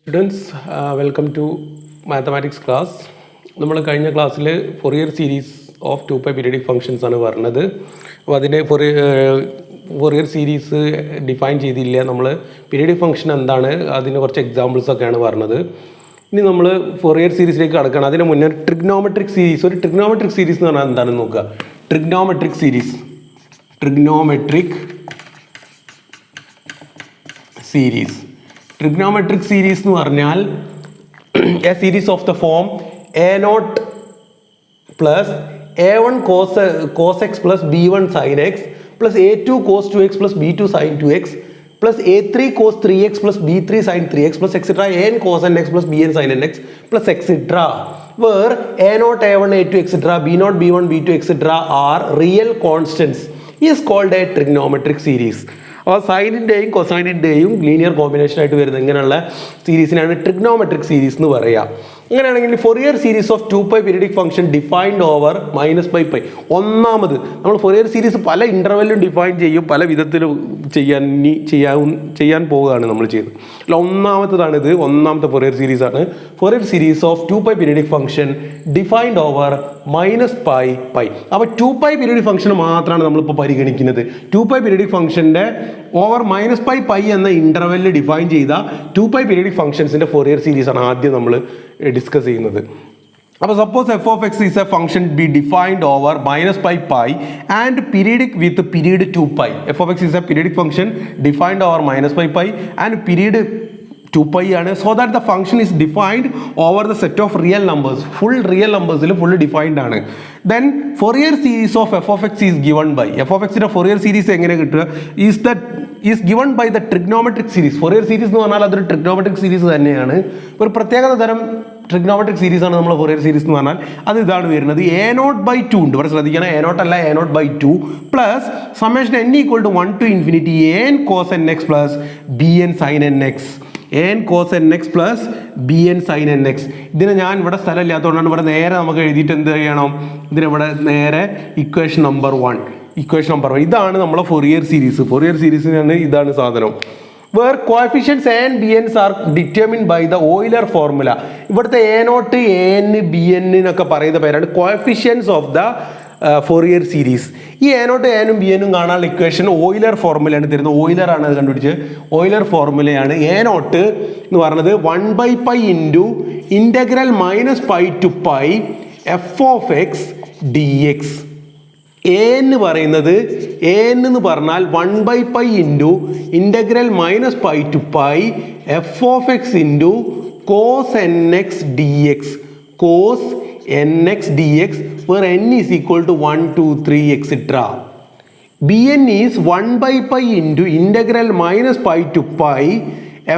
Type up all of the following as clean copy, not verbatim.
Students, welcome to mathematics class. നമ്മൾ കഴിഞ്ഞ ക്ലാസ്സിൽ Fourier series of 2π periodic functions ആണ് പറഞ്ഞത്. അപ്പോൾ അതിനെ ഫൊറിയർ സീരീസ് ഡിഫൈൻ ചെയ്തില്ല. നമ്മൾ പീരിയഡിക് ഫംഗ്ഷൻ എന്താണ്, അതിന് കുറച്ച് എക്സാമ്പിൾസ് ഒക്കെയാണ് പറഞ്ഞത്. ഇനി നമ്മൾ ഫൊറിയർ സീരീസിലേക്ക് കടക്കണം. അതിന് മുന്നേ ട്രിഗ്നോമെട്രിക് സീരീസ്, ഒരു ട്രിഗ്നോമെട്രിക് സീരീസ് എന്ന് പറഞ്ഞാൽ എന്താണെന്ന് നോക്കുക. ട്രിഗ്നോമെട്രിക് സീരീസ് Trigonometric series എന്ന് പറഞ്ഞാൽ a series of the form a0 plus a1 cos x plus b1 sin x plus a2 cos 2x plus b2 sin 2x plus a3 cos 3x plus b3 sin 3x plus etc. an cos nx plus bn sin nx plus etc. where a0, a1, a2 etc. b0, b1, b2 etc. are real constants is called a trigonometric series. അപ്പോൾ സൈനിൻ്റെയും കൊസൈനിൻ്റെയും linear combination ആയിട്ട് വരുന്ന ഇങ്ങനെയുള്ള സീരീസിനാണ് trigonometric series എന്ന് പറയുക. അങ്ങനെയാണെങ്കിൽ Fourier series of 2π periodic function defined over -π. ഒന്നാമത് നമ്മൾ Fourier series പല ഇൻ്റർവെല്ലും ഡിഫൈൻ ചെയ്യും, പല വിധത്തിലും ചെയ്യാൻ പോവുകയാണ് നമ്മൾ ചെയ്തത്. അല്ല, ഒന്നാമത്തേതാണിത്. ഒന്നാമത്തെ ഫൊറിയർ സീരീസ് ആണ്. Fourier series of 2π periodic function defined over -π. അപ്പോൾ 2π പീരിയഡിക് ഫംഗ്ഷൻ മാത്രമാണ് നമ്മളിപ്പോൾ പരിഗണിക്കുന്നത്. 2π പീരിയഡിക് ഫംഗ്ഷൻ്റെ ഓവർ -π എന്ന ഇൻ്റർവെല്ലിൽ ഡിഫൈൻ ചെയ്ത 2π പീരിയഡിക് ഫംഗ്ഷൻസിൻ്റെ ഫൊറിയർ സീരീസ് ആണ് ആദ്യം നമ്മൾ ഡിസ്കസ് ചെയ്യുന്നത്. അപ്പോൾ suppose f of x is a function be defined over -π and periodic with period 2π. f of x is a periodic function defined over -π and period 2π ആണ്. So that the function is defined over the set of real numbers. Full real നമ്പേഴ്സിൽ full defined ആണ്. Then Fourier series of f of x is given by, f of x ന്റെ Fourier series എങ്ങനെ കിട്ടുക, is given by the trigonometric series. Fourier series എന്ന് പറഞ്ഞാൽ അതൊരു trigonometric series തന്നെയാണ്. ഒരു പ്രത്യേകത തരം ട്രിഗ്നോമെട്രിക് സീരീസ് ആണ് നമ്മൾ ഫൊറിയർ സീരീസ് എന്ന് പറഞ്ഞാൽ. അത് ഇതാണ് വരുന്നത്. a0/2 ഉണ്ട്. ഇവിടെ ശ്രദ്ധിക്കണം, a0 അല്ല, a0/2 plus summation n = 1 to infinity an cos nx plus bn sin nx. an cos nx plus bn sin nx. ഇതിനെ ഞാൻ ഇവിടെ സ്ഥലം ഇല്ലാത്തതുകൊണ്ടാണ് ഇവിടെ നേരെ നമുക്ക് എഴുതിയിട്ട് എന്ത് ചെയ്യണം, ഇതിനിവിടെ നേരെ ഇക്വേഷൻ നമ്പർ 1. ഇതാണ് നമ്മളെ ഫൊറിയർ സീരീസ്. ഫൊറിയർ സീരീസിനാണ് ഇതാണ് സാധനം. where coefficients a and bns are determined by the Euler formula. ഇവിടുത്തെ a0, an, bn എന്നൊക്കെ പറയുന്ന പേരാണ് coefficients of the Fourier series. ഈ a0, an, bn കാണാനുള്ള ഇക്വേഷൻ ഓയിലർ ഫോർമുലയാണ് തരുന്നത്. ഓയിലർ ആണ് അത് കണ്ടുപിടിച്ച്. ഓയിലർ ഫോർമുലയാണ് a0 എന്ന് പറയുന്നത് 1/π into integral -π to π f of x dx. എന്ന് പറയുന്നത് എന്ന് പറഞ്ഞാൽ 1/π into integral -π to π f of x into cos nx dx. cos nx dx where n is equal to 1, 2, 3 etc. bn is 1/π into integral -π to π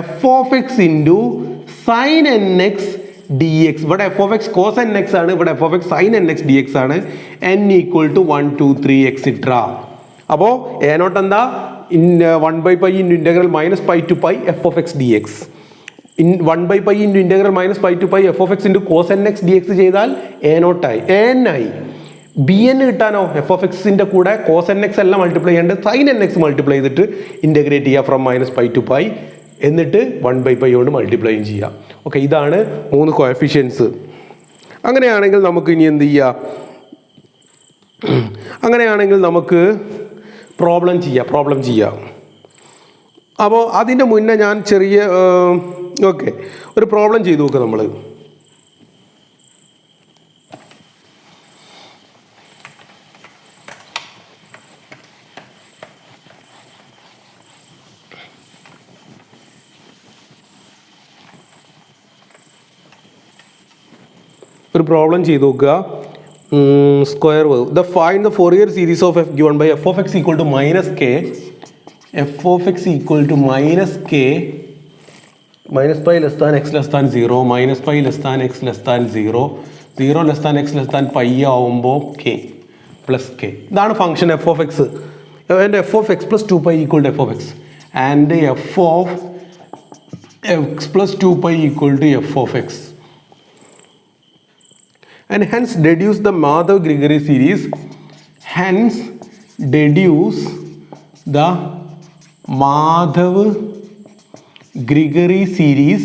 f of x into sin nx dx. ഇവിടെ f of x cos nx ആണ്, ഇവിടെ f of x sin nx dx ആണ്. n = 1, 2, 3 etc. അപ്പോൾ a0 എന്താ, 1/π into integral -π to π f of x dx. 1/π into integral -π to π f of x into cos nx dx ചെയ്താൽ a0 ആയി, an ആയി. bn കിട്ടാനോ f of x ൻ്റെ കൂടെ cos nx എല്ലാം മൾട്ടിപ്ലൈ ചെയ്യേണ്ടത് sin nx മൾട്ടിപ്ലൈ ചെയ്തിട്ട് ഇൻ്റഗ്രേറ്റ് ചെയ്യുക ഫ്രം -π to പ, എന്നിട്ട് 1/π കൊണ്ട് മൾട്ടിപ്ലൈയും ചെയ്യാം. ഓക്കെ, ഇതാണ് 3 കോഎഫിഷ്യൻസ്. അങ്ങനെയാണെങ്കിൽ നമുക്ക് ഇനി എന്ത് ചെയ്യാം, അങ്ങനെയാണെങ്കിൽ നമുക്ക് പ്രോബ്ലം ചെയ്യാം. അപ്പോൾ അതിൻ്റെ മുന്നേ ഞാൻ ഒരു പ്രോബ്ലം ചെയ്തു നോക്കുക. നമ്മൾ ചെയ്തു നോക്കുക. Square wave. Find the Fourier series of f given by f of x equal to -k. f of x equal to -k -π less than x less than 0, -π less than x less than 0, 0 less than x less than π ആവുമ്പോൾ k plus k. ഇതാണ് function f of x. and f of x plus 2π equal to f of x and f of x plus 2π equal to f of x. And hence deduce the Madhav-Grigori series. Hence deduce the Madhav-Grigori series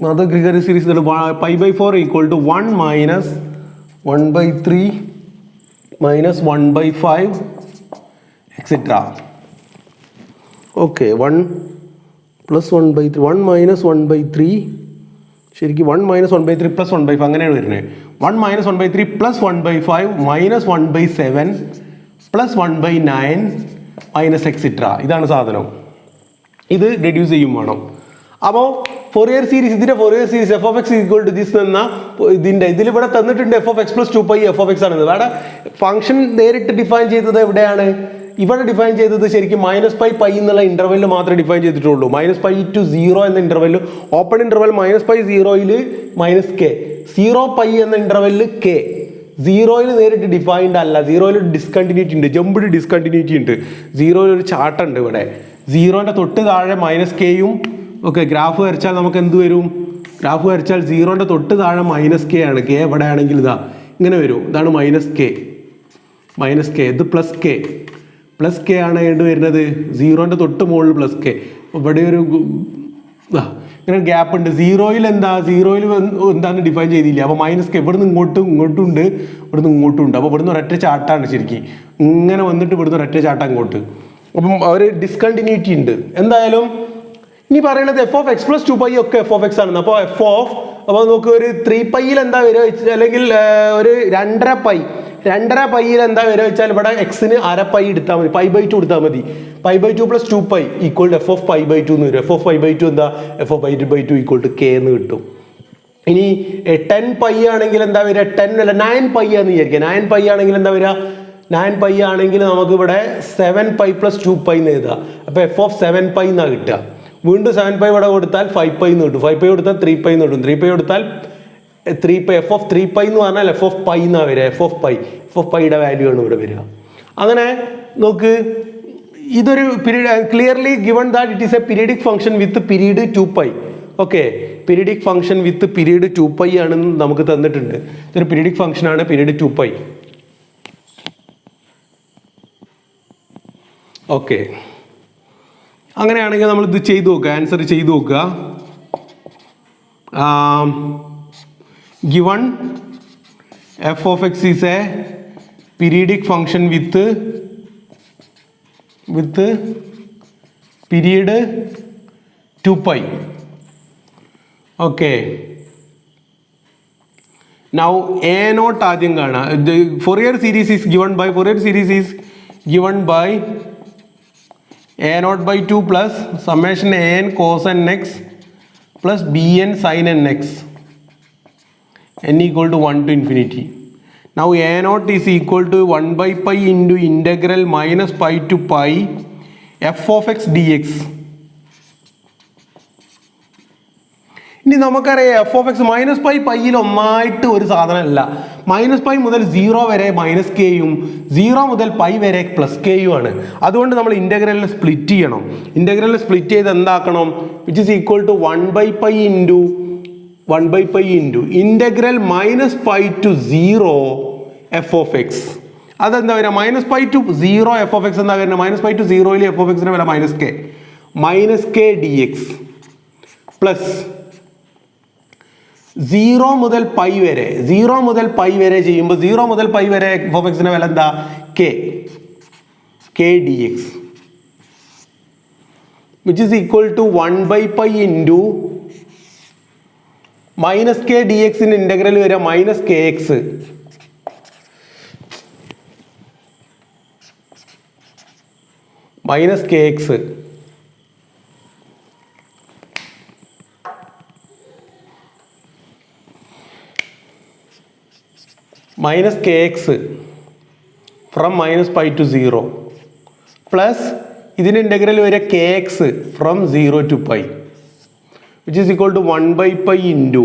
other Grigori series that pi by 4 equal to 1 minus 1 by 3 minus 1 by 5 etc. Okay, 1 plus 1 by 3, 1 minus 1 by 3 ശരിക്കും 1 minus 1 by 3 plus 1 by 5 അങ്ങനെയാണ് വരുന്നത്. 1 minus 1 by 3 plus 1 by 5 minus 1 by 7 plus 1 by 9 minus etc. ഇതാണ് സാധനം. ഇത് reduce ചെയ്യും വേണം. അപ്പോൾ Fourier series, ഇതിന്റെ Fourier series f of x equal to this എന്ന ഇതിൽ ഇവിടെ തന്നിട്ടുണ്ട് f of x plus 2 pi f of x ആണ്. ഇവിടെ ഫംഗ്ഷൻ നേരിട്ട് ഡിഫൈൻ ചെയ്തത് എവിടെയാണ്? ഇവിടെ ഡിഫൈൻ ചെയ്തത് ശരിക്കും മൈനസ് പൈ എന്നുള്ള ഇന്റർവെല്ലിൽ മാത്രമേ ഡിഫൈൻ ചെയ്തിട്ടുള്ളൂ. മൈനസ് പൈ ടു 0 എന്ന ഇന്റർവെല്ലിൽ, ഓപ്പൺ ഇന്റർവെൽ മൈനസ് പൈ 0യിൽ മൈനസ് കെ, 0 പൈ എന്ന ഇന്റർവെല്ലിൽ കെ. 0യിൽ നേരിട്ട് ഡിഫൈൻഡ് അല്ല, 0യിൽ ഡിസ്കണ്ടിന്യൂറ്റി ഉണ്ട്, ജംപ്ഡ് ഡിസ്കണ്ടിന്യൂറ്റി ഉണ്ട്. 0യിൽ ഒരു ചാർട്ട് ഉണ്ട് ഇവിടെ. 0ന്റെ തൊട്ട് താഴെ മൈനസ് കെയും. ഓക്കെ, ഗ്രാഫ് വരച്ചാൽ നമുക്ക് എന്ത് വരും? ഗ്രാഫ് വരച്ചാൽ 0ന്റെ തൊട്ട് താഴെ മൈനസ് കെ ആണ്. കെ എവിടെ ആണെങ്കിൽ ഇതാ ഇങ്ങനെ വരും. ഇതാണ് മൈനസ് കെ. ഇത് പ്ലസ് കെ ആണ് ഏണ്ട് വരുന്നത്. 0ന്റെ തൊട്ട് മുകളിൽ പ്ലസ് കെ. ഇവിടെ ഒരു ഇങ്ങനെ ഗ്യാപ്പ് ഉണ്ട്. 0യിൽ എന്താണ് ഡിഫൈൻ ചെയ്തില്ല. അപ്പോൾ മൈനസ് കെ ഇവിടുന്ന് ഇങ്ങോട്ടും ഉണ്ട്, ഇവിടുന്ന് ഇങ്ങോട്ടും ഉണ്ട്. അപ്പോൾ ഇവിടുന്ന് ഒരൊറ്റ ചാർട്ടാണ് ശരിക്കും. ഇങ്ങനെ വന്നിട്ട് ഇവിടുന്ന് ഒരൊറ്റ ചാട്ടം അങ്ങോട്ട്. അപ്പം ഒരു ഡിസ്കണ്ടിന്യൂറ്റി ഉണ്ട്. എന്തായാലും ഇനി പറയുന്നത് F of x plus 2 pi ഒക്കെ എഫ് ഓഫ് എക്സ് ആണ്. അപ്പോൾ അപ്പോൾ നമുക്ക് ഒരു 3 പൈയിൽ എന്താ വരിക വെച്ചാൽ, അല്ലെങ്കിൽ ഒരു 2.5 പൈയിൽ എന്താ വരിക വെച്ചാൽ ഇവിടെ എക്സിന് അര പൈ എടുത്താൽ മതി, പൈ ബൈ 2 എടുത്താൽ മതി. Pi by 2 plus 2 pi equal to f of pi by 2 എന്ന് വരും. എഫ് ഓഫ് പൈ ബൈ 2 എന്താ? F of pi by 2 equal to k എന്ന് കിട്ടും. ഇനി 10 പൈ ആണെങ്കിൽ എന്താ വരിക? 9 പൈ ആണെന്ന് വിചാരിക്കുക. 9 പൈ ആണെങ്കിൽ എന്താ വരിക? 9 പൈ ആണെങ്കിൽ നമുക്ക് ഇവിടെ 7 പൈ പ്ലസ് 2 പൈ എന്ന് എഴുതുക. അപ്പോൾ എഫ് ഓഫ് 7 പൈ എന്നാണ് കിട്ടുക. വീണ്ടും 7 പൈ ഇവിടെ കൊടുത്താൽ 5 പൈ എന്ന് കിട്ടും. 5 പൈ കൊടുത്താൽ 3 പൈ എന്ന് കിട്ടും. 3 പൈ കൊടുത്താൽ 3 പൈ. എഫ് ഓഫ് 3 പൈ എന്ന് പറഞ്ഞാൽ എഫ് ഓഫ് പൈ എന്നാണ് വരിക. എഫ് ഓഫ് പൈയുടെ വാല്യൂ ആണ് ഇവിടെ വരിക. അങ്ങനെ നോക്ക്, ഇതൊരു period clearly given that it is a periodic function with period 2 pi. Okay, periodic function with period 2 pi ആണെന്ന് നമുക്ക് തന്നിട്ടുണ്ട്. ഇതൊരു പീരിയഡിക് ഫംഗ്ഷൻ ആണ്, പീരീഡ് 2 പൈ. ഓക്കെ, അങ്ങനെയാണെങ്കിൽ നമ്മൾ ഇത് ചെയ്തു നോക്കുക, ആൻസർ ചെയ്തു നോക്കുക. Given f of x is a periodic function with period 2 pi. Okay, now a naught ആദ്യം കാണാം. Fourier series is given by a naught by 2 plus summation an cos nx plus bn sin nx n equal to 1 to infinity. Now a naught is equal to 1 by pi into integral minus pi to pi f of x dx. ഇനി നമുക്കറിയാം F of x minus പൈയിൽ ഒന്നായിട്ട് ഒരു സാധനമല്ല. Minus pi മുതൽ 0 വരെ minus കെയും 0 മുതൽ pi വരെ പ്ലസ് കെയും ആണ്. അതുകൊണ്ട് നമ്മൾ ഇന്റഗ്രലിനെ സ്പ്ലിറ്റ് ചെയ്യണം. ഇന്റഗ്രലിനെ സ്പ്ലിറ്റ് ചെയ്ത് എന്താക്കണം? Which is equal to 1 by pi into integral minus pi to 0 f of x. അതെന്താ വരിക? Minus pi to 0 f of x എന്താ വരുന്നത്? മൈനസ് പൈ ടു 0യിൽ എഫ് ഓഫ് എക്സിന്റെ വില minus k d x plus 0 മുതൽ പൈ വരെ ചെയ്യുമ്പോൾ 0 മുതൽ പൈ വരെ എഫ് ഓഫ് എക്സിന്റെ വില എന്താ? K d x, which is equal to 1 by pi into minus k d എക്സിന്റെ ഇന്റഗ്രൽ വരെ minus k x minus kx from minus pi to 0 plus ഇതിന് ഇന്റഗ്രൽ വരെ kx from 0 to pi which is equal to 1 by pi into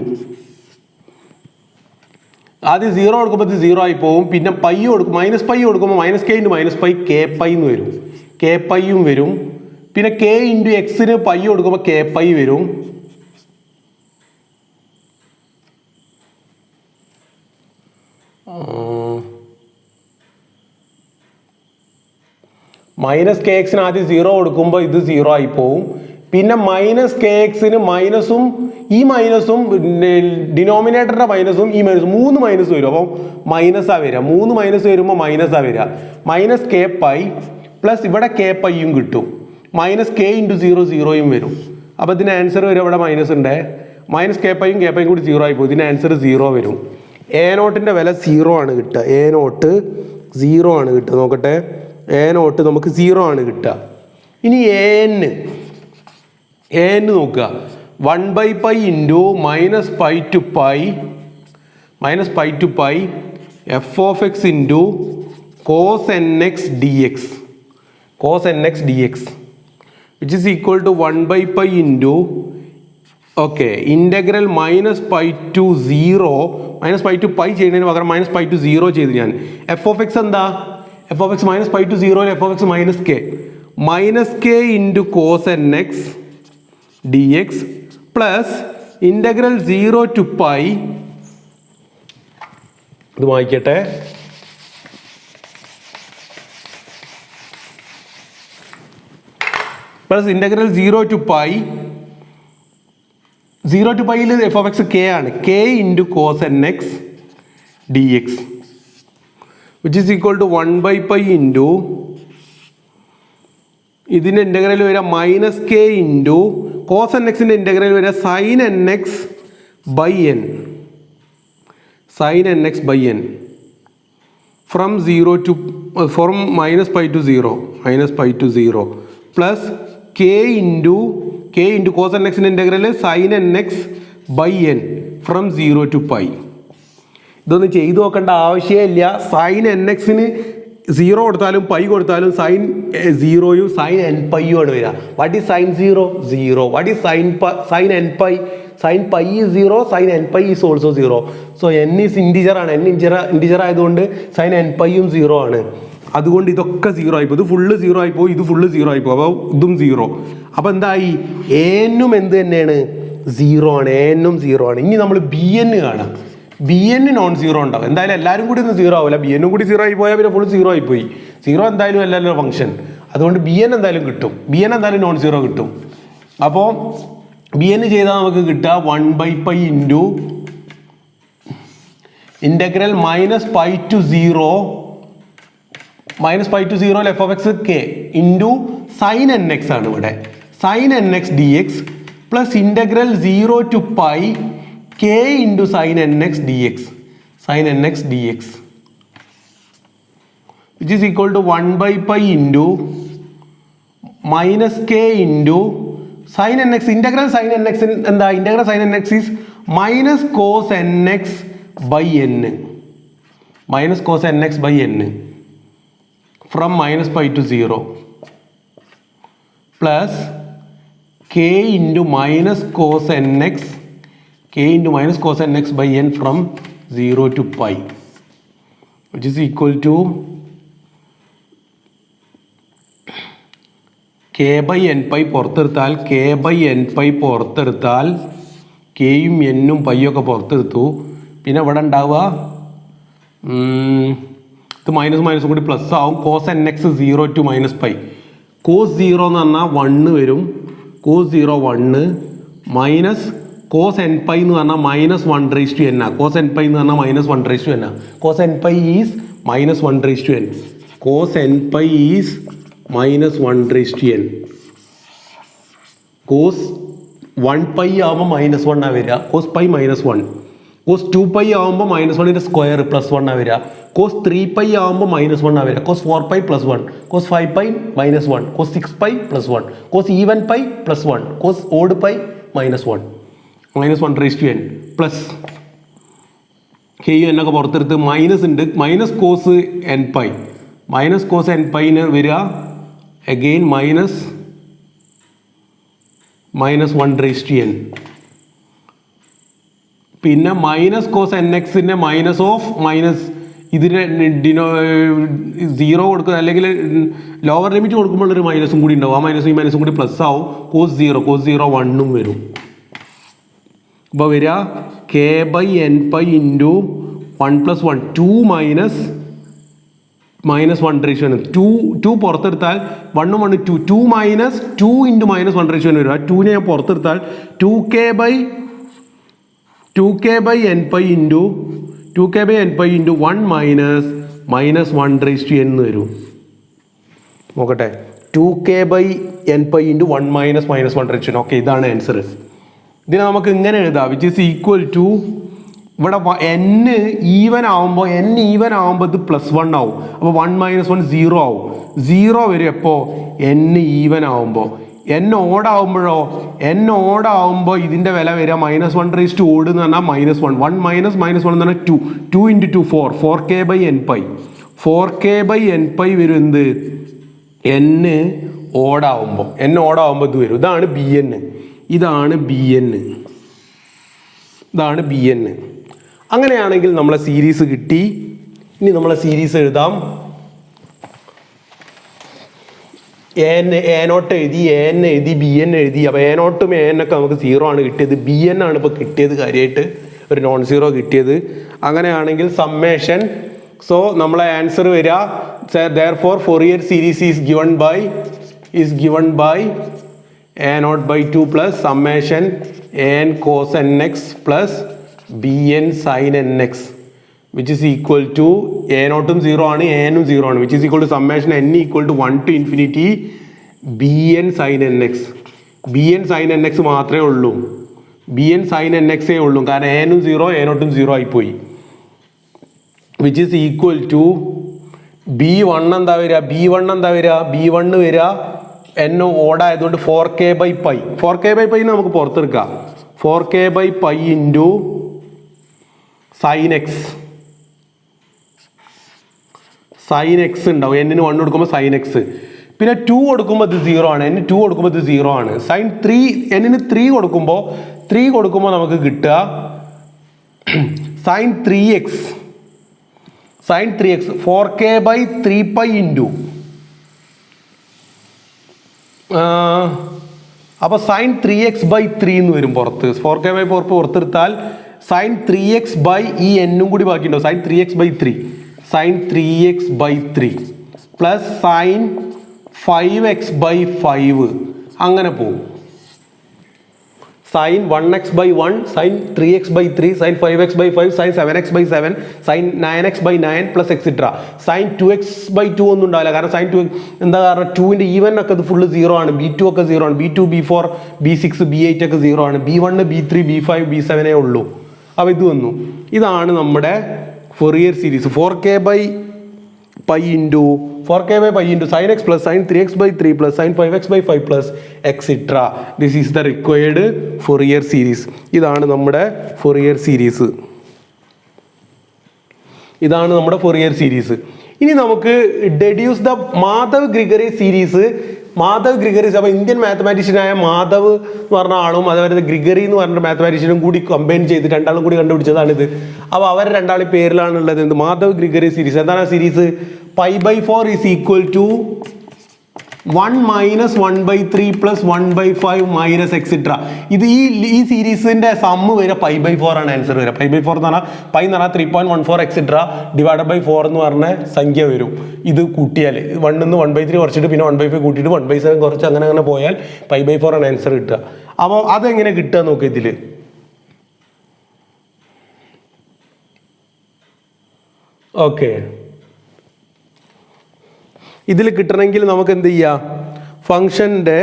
ആദ്യം 0 കൊടുക്കുമ്പോൾ ഇത് 0 ആയി പോകും. പിന്നെ പൈ കൊടുക്കും, മൈനസ് പൈ കൊടുക്കുമ്പോൾ minus K into minus pi K pi എന്ന് വരും. കെ പൈയും വരും. പിന്നെ കെ ഇൻറ്റു എക്സിന് പൈ കൊടുക്കുമ്പോൾ കെ പൈ വരും. മൈനസ് കെ എക്സിന് ആദ്യം 0 കൊടുക്കുമ്പോൾ ഇത് 0 ആയി പോവും. പിന്നെ മൈനസ് കെ എക്സിന് മൈനസും ഈ മൈനസും ഡിനോമിനേറ്ററിൻ്റെ മൈനസും ഈ മൈനസും 3 മൈനസ് വരും. അപ്പം മൈനസാണ് വരിക. 3 മൈനസ് വരുമ്പോൾ മൈനസാണ് വരിക. മൈനസ് കെ പൈ പ്ലസ് ഇവിടെ കെ പൈയും കിട്ടും. മൈനസ് കെ ഇൻറ്റു 0 0യും വരും. അപ്പോൾ ഇതിന് ആൻസർ വരും. ഇവിടെ മൈനസ് ഉണ്ട്. മൈനസ് കെ പൈയും കൂടി 0 ആയി പോകും. ഇതിന് ആൻസർ 0 വരും. എ നോട്ടിൻ്റെ വില 0 ആണ് കിട്ടുക. എ നോട്ട് 0 ആണ് കിട്ടുക. നോക്കട്ടെ, എ നോട്ട് നമുക്ക് 0 ആണ് കിട്ടുക. ഇനി എ എൻ നോക്കുക. 1/π into -π f of x into cos n x d x which is equal to 1/π into integral -π to 0 -π to π ചെയ്യുന്നതിന് പകരം -π ടു 0 ചെയ്ത് ഞാൻ. എഫ് ഓഫ് എക്സ് എന്താ? F of x -π to 0 f of x -k into cos n x d x plus integral 0 to π, ഇത് വായിക്കട്ടെ, plus integral 0 to π, 0 to πയിൽ F of x k ആണ്, k into cos n x d x which is equal to 1/π into ഇതിൻ്റെ integral വരിക -k into cos n എക്സിൻ്റെ integral വരിക sine n x by n from -π to 0 plus k into cos n എക്സിൻ്റെ integral sine n x by n from 0 to π. ഇതൊന്നും ചെയ്തു നോക്കേണ്ട ആവശ്യമില്ല. Sine n എക്സിന് 0 കൊടുത്താലും പൈ കൊടുത്താലും സൈൻ 0യും സൈൻ എൻ പൈയും ആണ് വരിക. What is sine 0? What is sine n pi? Sine pi is 0, sine n pi is also 0. So n is integer ആണ്. ഇൻറ്റിജർ ആയതുകൊണ്ട് സൈൻ എൻ പൈയും 0 ആണ്. അതുകൊണ്ട് ഇതൊക്കെ 0 ആയിപ്പോൾ. ഇത് ഫുള്ള് 0 ആയിപ്പോൾ, ഇത് ഫുള്ള് 0 ആയിപ്പോൾ. അപ്പോൾ ഇതും 0. അപ്പോൾ എന്തായി? എന്നും എന്ത് തന്നെയാണ്? 0 ആണ്. എന്നും 0 ആണ്. ഇനി നമ്മൾ ബി എൻ കാണാം. ബി എൻ നോൺ 0 ഉണ്ടാവും. എന്തായാലും എല്ലാവരും കൂടി ഒന്നും 0 ആവില്ല. ബി എന്നും കൂടി 0 ആയി പോയാൽ പിന്നെ ഫുൾ 0 ആയിപ്പോയി. 0 എന്തായാലും അല്ലല്ലോ ഫംഗ്ഷൻ. അതുകൊണ്ട് ബി എൻ എന്തായാലും കിട്ടും. ബി എൻ എന്തായാലും നോൺ 0 കിട്ടും. അപ്പോൾ ബി എൻ ചെയ്താൽ നമുക്ക് കിട്ടുക 1/π into integral -π to 0 f of x k into sine n x ആണ് ഇവിടെ. Sine n x d x plus integral 0 to π k into sin nx dx which is equal to 1/π into -k into sin nx. Integral sin nx എന്താ? Integral sin nx is minus cos nx by n from -π to 0 plus k into -cos nx by n from 0 to π which is equal to k by nπ പുറത്തെടുത്താൽ kയും n-ഉം പൈയൊക്കെ പുറത്തെടുത്തു. പിന്നെ ഇവിടെ ഉണ്ടാവുക ഇത് മൈനസ് കൂടി പ്ലസ് ആവും. Cos n x 0 to -π. Cos 0 എന്ന് പറഞ്ഞാൽ 1 വരും. Cos 0 1 minus cos n pi എന്ന് പറഞ്ഞാൽ -1/n. കോസ് എൻ പൈ എന്ന് പറഞ്ഞാൽ -1/n. Cos n pi is -1/n. Cos n pi is -1/n. Cos 1π ആകുമ്പോൾ -1 ആണ് വരിക. Cos pi -1. കോസ് 2π ആകുമ്പോൾ -1ൻ്റെ സ്ക്വയർ +1 ആണ് വരിക. കോസ് 3π ആകുമ്പോൾ -1 ആണ് വരിക. Cos 4π +1. Cos 5π -1. Cos 6π +1. Cos even pi +1. Cos odd pi -1. -1/n plus കെയും എന്നൊക്കെ പുറത്തെടുത്ത് മൈനസ് ഉണ്ട്. മൈനസ് കോസ് എൻ പൈ വരിക അഗെയിൻ -1/n. പിന്നെ മൈനസ് കോസ് എൻ എക്സിൻ്റെ ഇതിന് 0 കൊടുക്കുക അല്ലെങ്കിൽ ലോവർ ലിമിറ്റ് കൊടുക്കുമ്പോൾ ഒരു മൈനസും കൂടി ഉണ്ടാവും. ആ മൈനസും കൂടി പ്ലസ് ആവും. കോസ് 0 1 വരും. അപ്പോൾ വരിക k/nπ ഇൻറ്റു 1 + 1 2 - -1 2 പുറത്തെടുത്താൽ 1 1 2 2 മൈനസ് 2 ഇൻറ്റു -1 വരും. ആ 2നെ ഞാൻ പുറത്തെടുത്താൽ 2k/n π ഇൻറ്റു 1 മൈനസ് -1 വരും. നോക്കട്ടെ, 2k/n π ഇൻറ്റു 1 മൈനസ് -1. ഓക്കെ, ഇതാണ് ആൻസർ. ഇതിനെ നമുക്ക് ഇങ്ങനെ എഴുതാം, വിച്ച് ഈസ് ഈക്വൽ ടു, ഇവിടെ n ഈവൻ ആവുമ്പോൾ ഇത് +1 ആവും. അപ്പോൾ 1 - 1 0 ആവും. 0 വരും എപ്പോൾ? n ഈവൻ ആവുമ്പോൾ. n ഓഡ് ആവുമ്പോൾ ഇതിൻ്റെ വില വരിക -1 ഓഡ് എന്ന് പറഞ്ഞാൽ -1 1 മൈനസ് -1 എന്ന് പറഞ്ഞാൽ 2 ഇൻറ്റു 2 4k/n π 4k/n π വരും. എന്ത്? n ഓടാവുമ്പോൾ ഇത് വരും. ഇതാണ് bn. അങ്ങനെയാണെങ്കിൽ നമ്മളെ സീരീസ് കിട്ടി. ഇനി നമ്മളെ സീരീസ് എഴുതാം. a0 എഴുതി, an എഴുതി, bn എഴുതി. അപ്പോൾ a0ഉം an ഒക്കെ നമുക്ക് 0 ആണ് കിട്ടിയത്. bn ആണ് ഇപ്പോൾ കിട്ടിയത്, കാര്യമായിട്ട് ഒരു നോൺ സീറോ കിട്ടിയത്. അങ്ങനെയാണെങ്കിൽ സമ്മേഷൻ, സോ നമ്മളെ ആൻസർ വരിക, therefore Fourier series is given by a0/2 plus summation an cos nx plus bn sin nx, which is equal to a0ഉം 0 ആണ്, an ഉം 0 ആണ്, which is equal to summation n equal to 1 to infinity bn sin nx. bn sin nx മാത്രമേ ഉള്ളൂ, bn sin nx ഉള്ളൂ, കാരണം an ഉം 0 a0ഉം 0 ആയിപ്പോയി. which is equal to b1 എന്താ വരിക? b1 വരിക n ഓടായതുകൊണ്ട് 4k/π. 4k/π നമുക്ക് പുറത്തെടുക്കാം. 4k/π ഇൻറ്റു sin x ഉണ്ടാവും. n-ന് 1 കൊടുക്കുമ്പോൾ sin x, പിന്നെ 2 കൊടുക്കുമ്പോൾ ഇത് 0 ആണ്. n2 കൊടുക്കുമ്പോൾ ഇത് 0 ആണ്. sin 3, n-ന് 3 കൊടുക്കുമ്പോൾ നമുക്ക് കിട്ടുക sin 3x 4k/3π ഇൻറ്റു, അപ്പോൾ sin 3x/3 എന്ന് വരും പുറത്ത്. 4k/4 പുറത്തെടുത്താൽ sin 3x/ ഈ n-ഉം കൂടി ബാക്കിയുണ്ടോ, sin 3x/3 plus sin 5x/5 അങ്ങനെ പോകും. sin 1x/1, sin 3x/3, sin 5x/5, sin 7x/7, sin 9x/9 plus etcetera. sin 2x/2 ഒന്നും ഉണ്ടാവില്ല, കാരണം sin 2 എന്താ കാരണം, 2ൻ്റെ ഈവൻ ഒക്കെ ഇത് ഫുള്ള് 0 ആണ്. b2 ഒക്കെ 0 ആണ്, b2 b4 b6 b8 ഒക്കെ 0 ആണ്. b1 b3 b5 b7 ഉള്ളൂ. അപ്പോൾ ഇത് വന്നു. ഇതാണ് നമ്മുടെ Fourier series. 4k/π into sin x plus sin 3x/3 plus sin 5x/5 plus etc. This is the required Fourier series. ഇതാണ് നമ്മുടെ Fourier series. ഇനി നമുക്ക് deduce the മാധവ്-ഗ്രിഗറി സീരീസ്. അപ്പോൾ ഇന്ത്യൻ മാത്തമാറ്റീഷ്യനായ മാധവ് എന്ന് പറഞ്ഞ ആളും അതുപോലെ ഗ്രിഗറി എന്ന് പറഞ്ഞ മാത്തമാറ്റീഷ്യനും കൂടി കമ്പൈൻ ചെയ്ത് രണ്ടാളും കൂടി കണ്ടുപിടിച്ചതാണിത്. അപ്പോൾ അവർ രണ്ടാളും പേരിലാണുള്ളത് എന്ത്? മാധവ്-ഗ്രിഗറി സീരീസ്. എന്താണ് ആ series? π/4 is equal to 1 minus 1/3 plus 1/5 minus etc. ഇത് ഈ സീരീസിന്റെ സമ്മ് വരെ π/4 ആണ് ആൻസർ വരിക. π/4 എന്ന് പറഞ്ഞാൽ π എന്ന് പറഞ്ഞാൽ 3.14 etc. ഡിവൈഡഡ് ബൈ 4 എന്ന് പറഞ്ഞ സംഖ്യ വരും. ഇത് കൂട്ടിയാൽ 1 നിന്ന് 1/3 കുറച്ചിട്ട് പിന്നെ 1/5 കൂട്ടിയിട്ട് 1/7 കുറച്ച് അങ്ങനെ പോയാൽ π/4 ആണ് ആൻസർ കിട്ടുക. അപ്പോൾ അതെങ്ങനെ കിട്ടുക നോക്കുക ഇതിൽ. ഓക്കെ, ഇതിൽ കിട്ടണമെങ്കിൽ നമുക്ക് എന്ത് ചെയ്യാം? ഫംഗ്ഷൻ്റെ,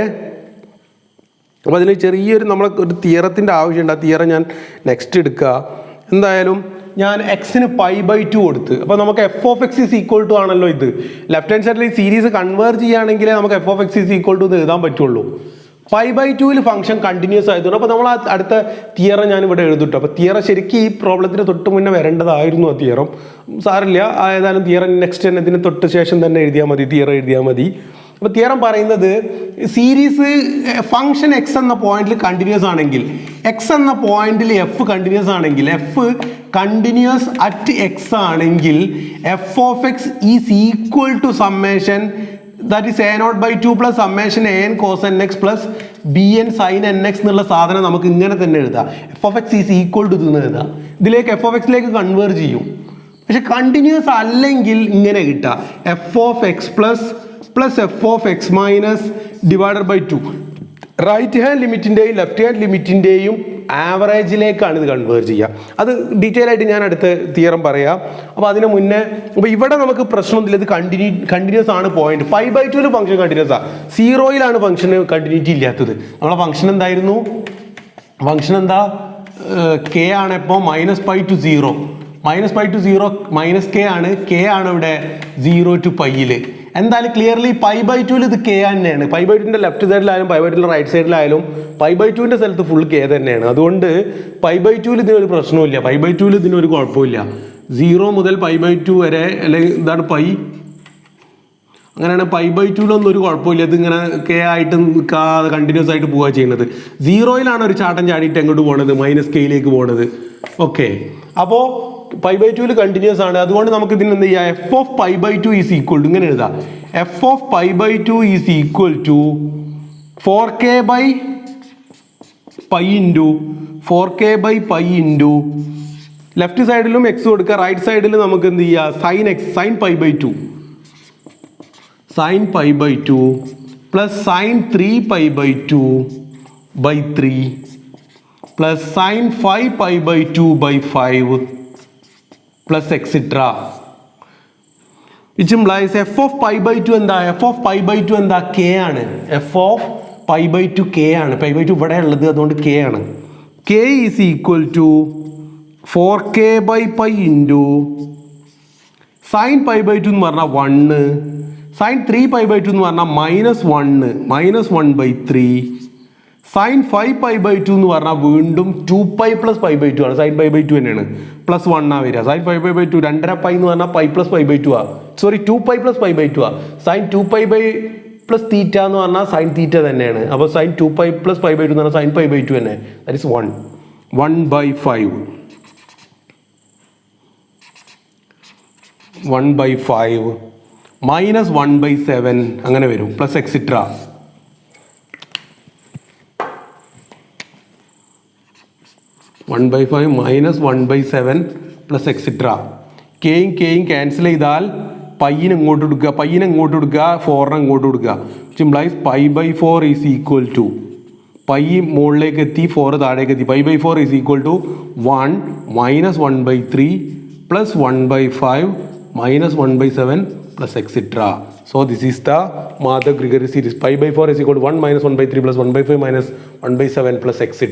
അപ്പോൾ അതിൽ ചെറിയൊരു ഒരു തിയറത്തിൻ്റെ ആവശ്യമുണ്ട്. ആ തിയറം ഞാൻ നെക്സ്റ്റ് എടുക്കുക. എന്തായാലും ഞാൻ എക്സിന് π/2 കൊടുത്ത്, അപ്പോൾ നമുക്ക് f(x) is equal to ആണല്ലോ ഇത്. ലെഫ്റ്റ് ഹാൻഡ് സൈഡിൽ ഈ സീരീസ് കൺവേർജ് ചെയ്യുകയാണെങ്കിൽ നമുക്ക് f(x) is equal to എന്ന് എഴുതാൻ പറ്റുള്ളൂ. π/2 ഫംഗ്ഷൻ കണ്ടിന്യൂസ് ആയതുകൊണ്ട് അപ്പോൾ നമ്മൾ അടുത്ത തിയറം ഞാനിവിടെ എഴുതിട്ടു. അപ്പോൾ തിയറം ശരിക്കും ഈ പ്രോബ്ലത്തിന് തൊട്ട് മുന്നേ വരേണ്ടതായിരുന്നു. ആ തിയറം സാറില്ല, ഏതായാലും തിയറം നെക്സ്റ്റ് തന്നെ ഇതിന് തൊട്ട് ശേഷം തന്നെ എഴുതിയാൽ മതി, തിയറം എഴുതിയാൽ മതി. അപ്പോൾ തിയറം പറയുന്നത് സീരീസ് ഫംഗ്ഷൻ എക്സ് എന്ന പോയിന്റിൽ കണ്ടിന്യൂസ് ആണെങ്കിൽ, എക്സ് എന്ന പോയിന്റിൽ എഫ് കണ്ടിന്യൂസ് ആണെങ്കിൽ, എഫ് കണ്ടിന്യൂസ് അറ്റ് എക്സ് ആണെങ്കിൽ f(x) is equal to summation that is a0/2 plus summation an cos nx plus bn sin nx എന്നുള്ള സാധനം നമുക്ക് ഇങ്ങനെ തന്നെ എഴുതാം. f(x) is equal to എന്ന് എഴുതാം. ഇതിലേക്ക് f(x) കൺവേർജ് ചെയ്യും. പക്ഷെ കണ്ടിന്യൂസ് അല്ലെങ്കിൽ ഇങ്ങനെ കിട്ടുക f of x plus f of x minus divided by 2. Right hand ലിമിറ്റിൻ്റെയും ലെഫ്റ്റ് ഹാൻഡ് ലിമിറ്റിൻ്റെയും ആവറേജിലേക്കാണ് ഇത് കൺവേർജ് ചെയ്യുക. അത് ഡീറ്റെയിൽ ആയിട്ട് ഞാൻ അടുത്ത തിയറം പറയാം. അപ്പോൾ അതിന് മുന്നേ അപ്പോൾ ഇവിടെ നമുക്ക് പ്രശ്നമൊന്നുമില്ല, ഇത് കണ്ടിന്യൂസ് ആണ് പോയിന്റ്. 5/2 ഫംഗ്ഷൻ കണ്ടിന്യൂസ് ആണ്, 0 ഫംഗ്ഷന് കണ്ടിന്യൂറ്റി ഇല്ലാത്തത്. നമ്മളെ ഫംഗ്ഷൻ എന്തായിരുന്നു? ഫംഗ്ഷൻ എന്താ? കെ ആണ്. ഇപ്പോൾ -π to 0, -π to 0 -k ആണ്. കെ ആണ് ഇവിടെ 0 to π. എന്തായാലും ക്ലിയർലി 5/2 ഇത് കെ തന്നെയാണ്. 5/2 ലെഫ്റ്റ് സൈഡിലായാലും 5/2 റൈറ്റ് സൈഡിലായാലും 5/2 സ്ഥലത്ത് ഫുൾ കെ തന്നെയാണ്. അതുകൊണ്ട് 5/2 ഇതിനൊരു പ്രശ്നമില്ല, 5/2 ഇതിനൊരു കുഴപ്പമില്ല. 0 മുതൽ 5/2 വരെ അല്ലെങ്കിൽ ഇതാണ് പൈ, അങ്ങനെയാണ് 5/2 ഒരു കുഴപ്പമില്ല. ഇതിങ്ങനെ കെ ആയിട്ട് നിൽക്കാതെ കണ്ടിന്യൂസ് ആയിട്ട് പോവുക ചെയ്യുന്നത്. 0 ഒരു ചാട്ടം ചാടിയിട്ട് എങ്ങോട്ട് പോകണത്? -k പോകണത്. ഓക്കെ, അപ്പോൾ 5/2 കണ്ടിന്യൂസ് ആണ്. അതുകൊണ്ട് നമുക്ക് ഇതിന് എന്ത് ചെയ്യാം? F of 5/2 is equal to ഇങ്ങനെ എഴുതാം. F of 5/2 is equal to 4k by pi into 4k by pi into left സൈഡിലും എക്സ് കൊടുക്കുക, റൈറ്റ് സൈഡിൽ നമുക്ക് എന്ത് ചെയ്യുക? sin π/2 plus sin 3π/2 by 3 plus sin 5π/2 by 5 plus extra, which implies f of 5/2 എന്താ? F of 5/2 എന്താ? K ആണ്. F of 5/2 K ആണ്. 5/2 ഇവിടെ ഉള്ളത്, അതുകൊണ്ട് കെ ആണ്. K is equal to 4k by pi into sin π/2 എന്ന് പറഞ്ഞാൽ 1, sin 3π/2 എന്ന് പറഞ്ഞാൽ -1/3, sin 5π/2 എന്ന് പറഞ്ഞാൽ വീണ്ടും 2π പ്ലസ് π/2 ആണ്. sin π/2 തന്നെയാണ്, പ്ലസ് 1 വരിക. sin 5π/2 2.5 പൈ എന്ന് പറഞ്ഞാൽ pi plus π/2 sorry 2π plus π/2 sin 2π plus theta എന്ന് പറഞ്ഞാൽ sin തീറ്റ തന്നെയാണ്. അപ്പോൾ sin 2π പ്ലസ് π/2 എന്ന് പറഞ്ഞാൽ sin π/2 തന്നെ. ദാറ്റ് ഇസ് 1/5 മൈനസ് 1/7 അങ്ങനെ വരും, plus extra. -1/5 minus 1/7 plus extra. കെയും ക്യാൻസൽ ചെയ്താൽ പയ്യന് ഇങ്ങോട്ട് കൊടുക്കുക, 4നെ ഇങ്ങോട്ട് കൊടുക്കുക. Implies π/4 is equal to pi മുകളിലേക്ക് എത്തി, 4 താഴേക്ക് എത്തി. π/4 is equal to 1 minus 1/3 plus 1/5 minus 1/7 plus etc. So this is the Madhav-Gregory series. Π/4 is equal to 1 minus 1/3 plus 1/5 minus 1/7 plus etc.